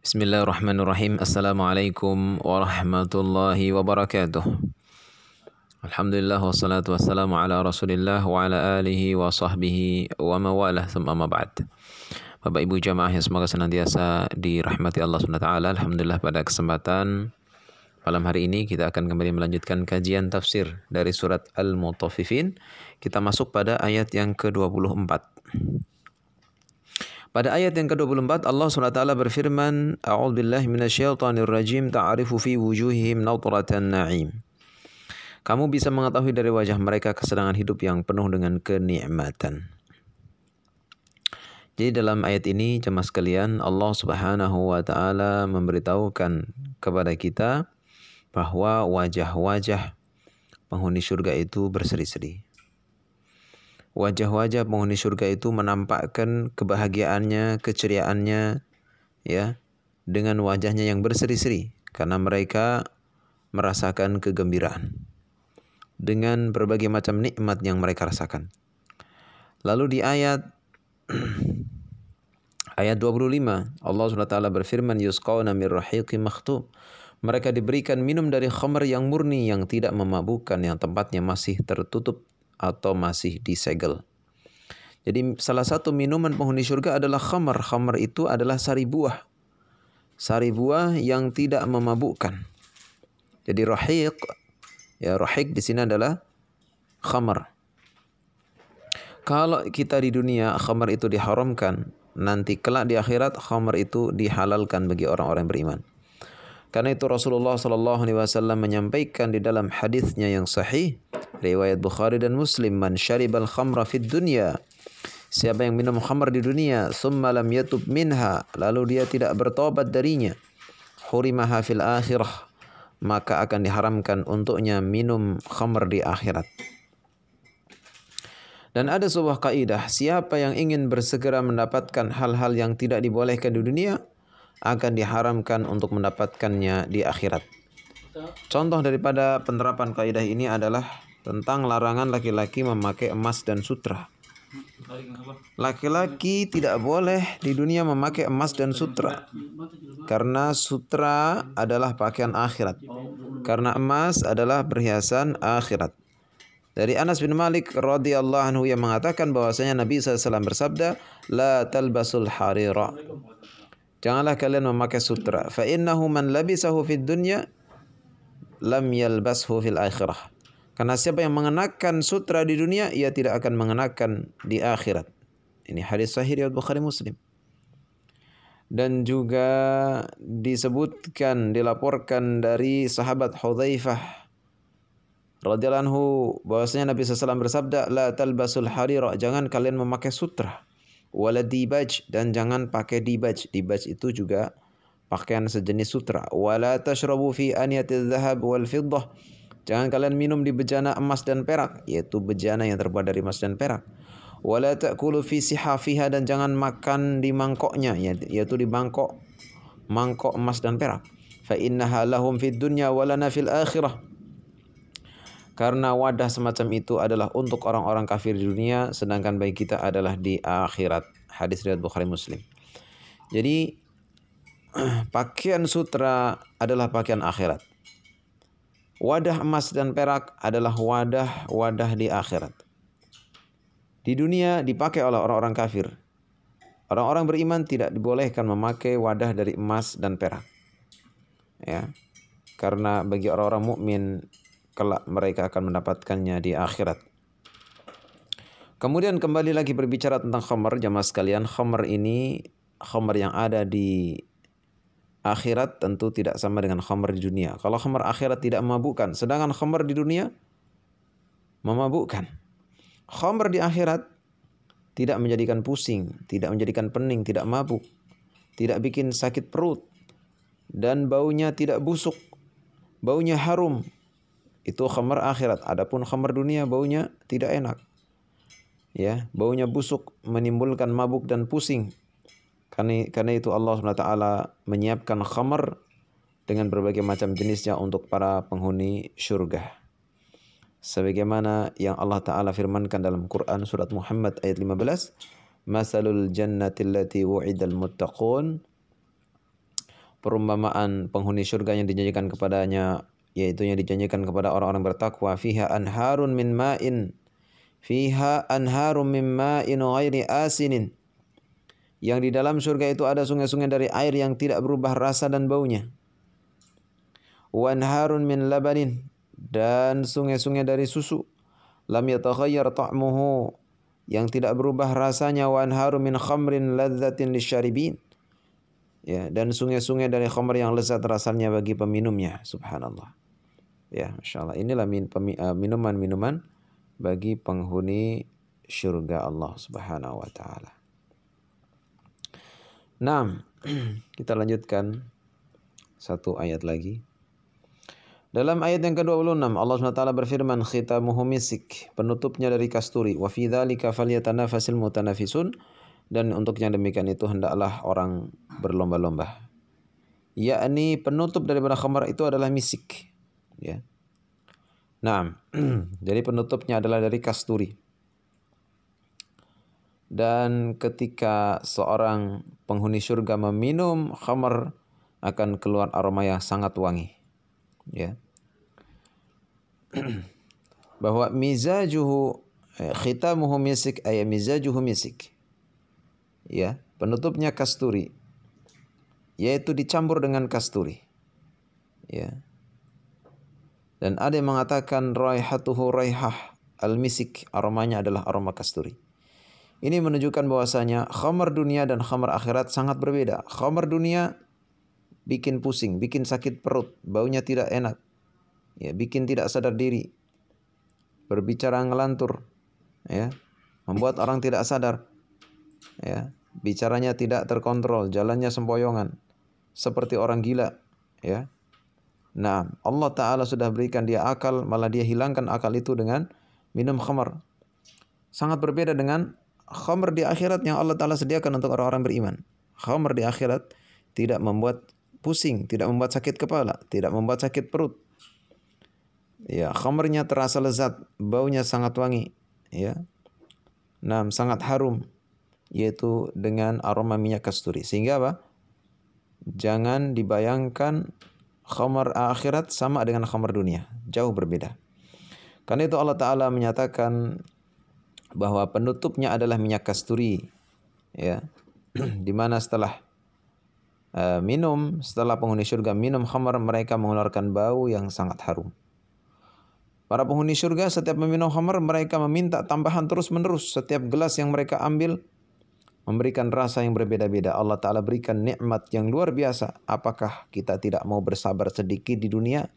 Bismillahirrahmanirrahim. Assalamualaikum warahmatullahi wabarakatuh. Alhamdulillah wassalatu wassalamu ala Rasulillah wa ala alihi wa sahbihi wa mawalah thumma ma ba'd. Bapak Ibu jamaah yang semoga senantiasa dirahmati Allah SWT. Alhamdulillah pada kesempatan malam hari ini kita akan kembali melanjutkan kajian tafsir dari surat Al-Mutaffifin. Kita masuk pada ayat yang ke-24. Pada ayat yang ke-24 Allah SWT berfirman, A'udzubillahi minasyaitonirrajim, ta'arifu fi wujuhihim nadratan na'im. Kamu bisa mengetahui dari wajah mereka kesenangan hidup yang penuh dengan kenikmatan. Jadi dalam ayat ini jemaah sekalian, Allah Subhanahu wa taala memberitahukan kepada kita bahwa wajah-wajah penghuni surga itu berseri-seri. Wajah-wajah penghuni surga itu menampakkan kebahagiaannya, keceriaannya, ya, dengan wajahnya yang berseri-seri karena mereka merasakan kegembiraan dengan berbagai macam nikmat yang mereka rasakan. Lalu di ayat 25 Allah SWT berfirman, yusqawna min rahiqin makhtum. Mereka diberikan minum dari khamr yang murni, yang tidak memabukkan, yang tempatnya masih tertutup atau masih disegel. Jadi salah satu minuman penghuni surga adalah khamr. Khamr itu adalah sari buah. Sari buah yang tidak memabukkan. Jadi rahiq, ya rahiq di sini adalah khamr. Kalau kita di dunia khamr itu diharamkan, nanti kelak di akhirat khamr itu dihalalkan bagi orang-orang beriman. Karena itu Rasulullah SAW menyampaikan di dalam hadisnya yang sahih, riwayat Bukhari dan Muslim, man syaribal khamra fid dunya, siapa yang minum khamr di dunia, summa lam yatub minha, lalu dia tidak bertobat darinya, hurimaha fil akhirah, maka akan diharamkan untuknya minum khamr di akhirat. Dan ada sebuah kaidah, siapa yang ingin bersegera mendapatkan hal-hal yang tidak dibolehkan di dunia, akan diharamkan untuk mendapatkannya di akhirat. Contoh daripada penerapan kaidah ini adalah tentang larangan laki-laki memakai emas dan sutra. Laki-laki tidak boleh di dunia memakai emas dan sutra, karena sutra adalah pakaian akhirat, karena emas adalah perhiasan akhirat. Dari Anas bin Malik radhiyallahu anhu yang mengatakan bahwasanya Nabi SAW bersabda, la talbasul harira, janganlah kalian memakai sutra, fa innahu man labisahu fid dunya lam yalbashu fil akhirah. Karena siapa yang mengenakan sutra di dunia, ia tidak akan mengenakan di akhirat. Ini hadis sahih riwayat Bukhari Muslim. Dan juga disebutkan, dilaporkan dari sahabat Hudzaifah radhiyallahu anhu bahwasanya Nabi SAW bersabda, la talbasul harira, jangan kalian memakai sutra, wala dibaj, dan jangan pakai dibaj. Dibaj itu juga pakaian sejenis sutra. Wala tashrabu fi aniyatiz zahab wal fiddah, jangan kalian minum di bejana emas dan perak, yaitu bejana yang terbuat dari emas dan perak. Wala ta'kulu fi sihafiha, dan jangan makan di mangkoknya, yaitu di mangkok emas dan perak. Fa innaha lahum fid dunya wa lana fil akhirah, karena wadah semacam itu adalah untuk orang-orang kafir di dunia, sedangkan bagi kita adalah di akhirat. Hadis riwayat Bukhari Muslim. Jadi pakaian sutra adalah pakaian akhirat. Wadah emas dan perak adalah wadah di akhirat. Di dunia dipakai oleh orang-orang kafir. Orang-orang beriman tidak dibolehkan memakai wadah dari emas dan perak. Ya. Karena bagi orang-orang mukmin kelak mereka akan mendapatkannya di akhirat. Kemudian kembali lagi berbicara tentang khamr, jamaah sekalian. Khamr ini, khamr yang ada di akhirat tentu tidak sama dengan khamr di dunia. Kalau khamr akhirat tidak memabukkan, sedangkan khamr di dunia memabukkan. Khamr di akhirat tidak menjadikan pusing, tidak menjadikan pening, tidak mabuk, tidak bikin sakit perut, dan baunya tidak busuk, baunya harum. Itu khamr akhirat. Adapun khamr dunia baunya tidak enak. Ya, baunya busuk, menimbulkan mabuk dan pusing. Karena itu Allah SWT menyiapkan khamr dengan berbagai macam jenisnya untuk para penghuni syurga. Sebagaimana yang Allah Ta'ala firmankan dalam Quran surat Muhammad ayat 15, Masalul jannati allati wu'idal muttaqun perumpamaan penghuni surga yang dijanjikan kepadanya, yaitu yang dijanjikan kepada orang-orang bertakwa, fiha anharun min ma'in ghairi asinin. Yang di dalam surga itu ada sungai-sungai dari air yang tidak berubah rasa dan baunya. Wa anharun min labanin, dan sungai-sungai dari susu. Lam yatakhayyar ta'muhu, yang tidak berubah rasanya. Wa anharun min khamrin ladzatin lisyaribin. Ya, dan sungai-sungai dari khamr yang lezat rasanya bagi peminumnya. Subhanallah. Ya, masyaallah. Inilah minuman-minuman bagi penghuni syurga Allah Subhanahu wa taala. Nah, kita lanjutkan satu ayat lagi. Dalam ayat yang ke-26 Allah SWT berfirman, khitamuhu misik, penutupnya dari kasturi, wa fi dzalika falyatanafasil mutanafisun, dan untuk yang demikian itu hendaklah orang berlomba-lomba. Yakni penutup daripada khamar itu adalah misik, ya. Nah, jadi penutupnya adalah dari kasturi. Dan ketika seorang penghuni surga meminum khamar, akan keluar aroma yang sangat wangi, ya. Bahwa mizajuhu khitamuhu misik, ay mizajuhu misik. Ya, penutupnya kasturi, yaitu dicampur dengan kasturi. Ya. Dan ada yang mengatakan raihatuhu raihah al-misik, aromanya adalah aroma kasturi. Ini menunjukkan bahwasanya khamar dunia dan khamar akhirat sangat berbeda. Khamar dunia bikin pusing, bikin sakit perut, baunya tidak enak. Ya, bikin tidak sadar diri. Berbicara ngelantur, ya. Membuat orang tidak sadar. Ya. Bicaranya tidak terkontrol, jalannya sempoyongan, seperti orang gila, ya. Nah, Allah Ta'ala sudah berikan dia akal, malah dia hilangkan akal itu dengan minum khamar. Sangat berbeda dengan khamar di akhirat yang Allah Ta'ala sediakan untuk orang-orang beriman. Khamar di akhirat tidak membuat pusing, tidak membuat sakit kepala, tidak membuat sakit perut. Ya, khamarnya terasa lezat, baunya sangat wangi, ya. Nah, sangat harum, yaitu dengan aroma minyak kasturi. Sehingga apa? Jangan dibayangkan khamar akhirat sama dengan khamar dunia. Jauh berbeda. Karena itu Allah Ta'ala menyatakan bahwa penutupnya adalah minyak kasturi. Ya. Di mana setelah setelah penghuni surga minum khamar, mereka mengeluarkan bau yang sangat harum. Para penghuni surga setiap meminum khamar, mereka meminta tambahan terus-menerus. Setiap gelas yang mereka ambil memberikan rasa yang berbeda-beda. Allah Ta'ala berikan nikmat yang luar biasa. Apakah kita tidak mau bersabar sedikit di dunia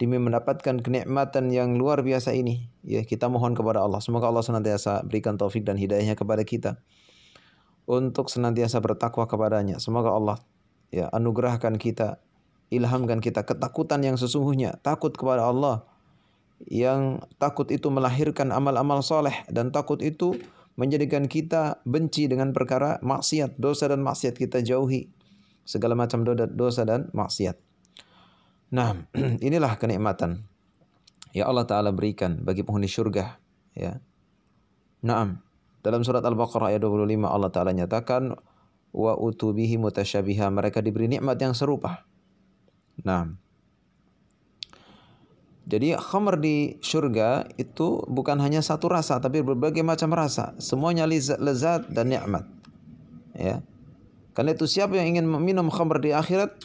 demi mendapatkan kenikmatan yang luar biasa ini? Ya, kita mohon kepada Allah. Semoga Allah senantiasa berikan taufik dan hidayahnya kepada kita untuk senantiasa bertakwa kepadanya. Semoga Allah, ya, anugerahkan kita, ilhamkan kita ketakutan yang sesungguhnya. Takut kepada Allah. Yang takut itu melahirkan amal-amal soleh, dan takut itu menjadikan kita benci dengan perkara maksiat, dosa dan maksiat kita jauhi. Segala macam dosa dan maksiat. Nah, inilah kenikmatan ya Allah Ta'ala berikan bagi penghuni surga. Ya. Naam. Dalam surat Al-Baqarah ayat 25 Allah Ta'ala nyatakan, wa utubihi mutasyabiha, mereka diberi nikmat yang serupa. Nah, jadi khamr di surga itu bukan hanya satu rasa, tapi berbagai macam rasa. Semuanya lezat dan nikmat. Ya. Karena itu siapa yang ingin minum khamr di akhirat,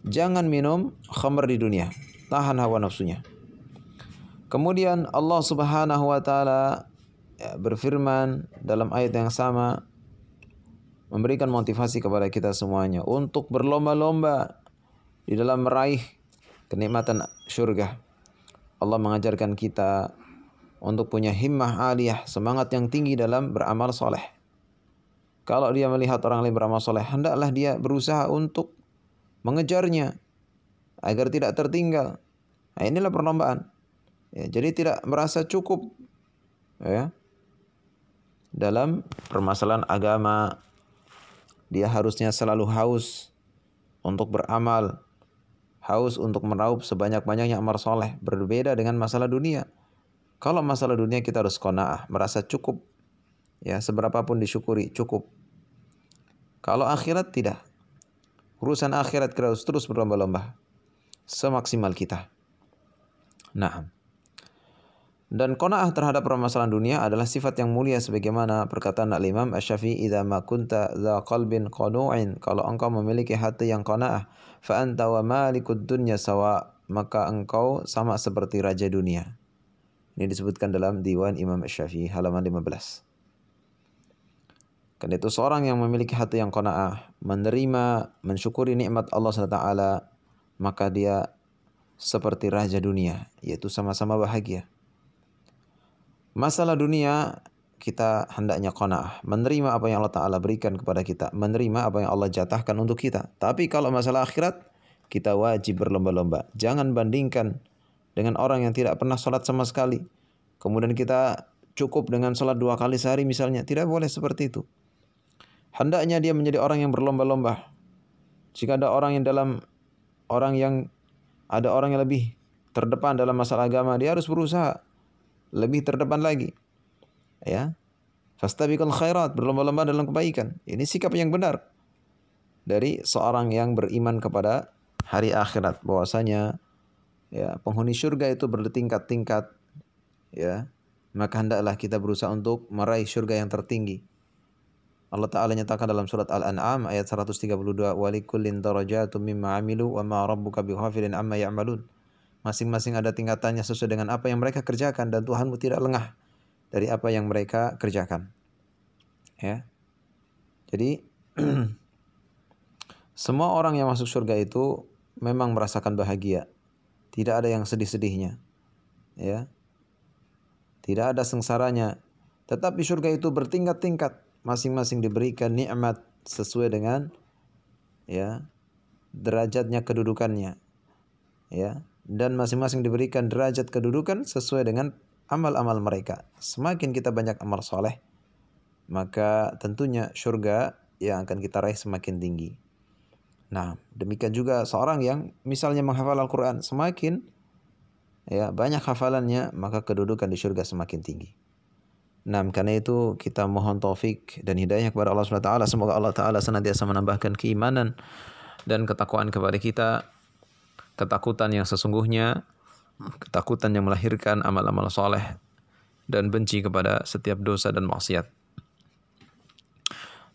jangan minum khamr di dunia. Tahan hawa nafsunya. Kemudian Allah Subhanahu wa taala berfirman dalam ayat yang sama, memberikan motivasi kepada kita semuanya untuk berlomba-lomba di dalam meraih kenikmatan surga. Allah mengajarkan kita untuk punya himmah aliyah, semangat yang tinggi dalam beramal soleh. Kalau dia melihat orang lain beramal soleh, hendaklah dia berusaha untuk mengejarnya agar tidak tertinggal. Nah, inilah perlombaan. Ya, jadi tidak merasa cukup, ya, dalam permasalahan agama. Dia harusnya selalu haus untuk beramal, haus untuk meraup sebanyak-banyaknya amal soleh. Berbeda dengan masalah dunia. Kalau masalah dunia kita harus qanaah, merasa cukup. Ya, seberapapun disyukuri cukup. Kalau akhirat tidak. Urusan akhirat kita harus terus berlomba-lomba semaksimal kita. Nah, dan qanaah terhadap permasalahan dunia adalah sifat yang mulia sebagaimana perkataan Al-Imam Asy-Syafi'i, "Idza ma kunta dza qalbin qanu'in," kalau engkau memiliki hati yang qanaah, fa anta wa malikud dunya sawa, maka engkau sama seperti raja dunia. Ini disebutkan dalam Diwan Imam Asy-Syafi'i halaman 15. Karena itu seorang yang memiliki hati yang qanaah, menerima, mensyukuri nikmat Allah SWT, maka dia seperti raja dunia, yaitu sama-sama bahagia. Masalah dunia kita hendaknya qanaah, menerima apa yang Allah Ta'ala berikan kepada kita, menerima apa yang Allah jatahkan untuk kita. Tapi kalau masalah akhirat, kita wajib berlomba-lomba. Jangan bandingkan dengan orang yang tidak pernah sholat sama sekali. Kemudian kita cukup dengan sholat 2 kali sehari misalnya. Tidak boleh seperti itu. Hendaknya dia menjadi orang yang berlomba-lomba. Jika ada orang yang lebih terdepan dalam masalah agama, dia harus berusaha lebih terdepan lagi. Ya. Fastabiqul khairat, berlomba-lomba dalam kebaikan. Ini sikap yang benar dari seorang yang beriman kepada hari akhirat, bahwasanya ya, penghuni surga itu bertingkat-tingkat, ya. Maka hendaklah kita berusaha untuk meraih surga yang tertinggi. Allah Ta'ala nyatakan dalam surat Al-An'am ayat 132, "Walikullin darajatum mimma 'amilu wa ma rabbuka bighafilin amma ya'malun." Masing-masing ada tingkatannya sesuai dengan apa yang mereka kerjakan, dan Tuhanmu tidak lengah dari apa yang mereka kerjakan. Ya. Jadi semua orang yang masuk surga itu memang merasakan bahagia. Tidak ada yang sedih-sedihnya. Ya. Tidak ada sengsaranya. Tetapi surga itu bertingkat-tingkat, masing-masing diberikan nikmat sesuai dengan ya derajatnya, kedudukannya. Ya. Dan masing-masing diberikan derajat kedudukan sesuai dengan amal-amal mereka. Semakin kita banyak amal soleh, maka tentunya surga yang akan kita raih semakin tinggi. Nah, demikian juga seorang yang misalnya menghafal Al-Quran, semakin ya banyak hafalannya, maka kedudukan di surga semakin tinggi. Nah, karena itu kita mohon taufik dan hidayah kepada Allah SWT. Semoga Allah Ta'ala senantiasa menambahkan keimanan dan ketakwaan kepada kita. Ketakutan yang sesungguhnya, ketakutan yang melahirkan amal-amal soleh dan benci kepada setiap dosa dan maksiat.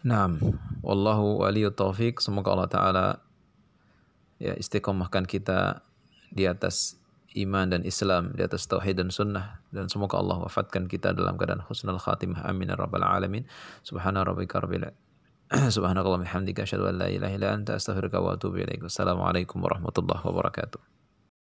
Naam, wallahu waliyut taufik. Semoga Allah Ta'ala ya istiqomahkan kita di atas iman dan Islam, di atas tauhid dan sunnah, dan semoga Allah wafatkan kita dalam keadaan husnul khatimah. Amin ya rabbal alamin. Subhana rabbika rabbil Subhanakallahumma hamdika asyhadu an la ilaha illa anta astaghfiruka wa atubu ilaik. Wassalamualaikum warahmatullahi wabarakatuh.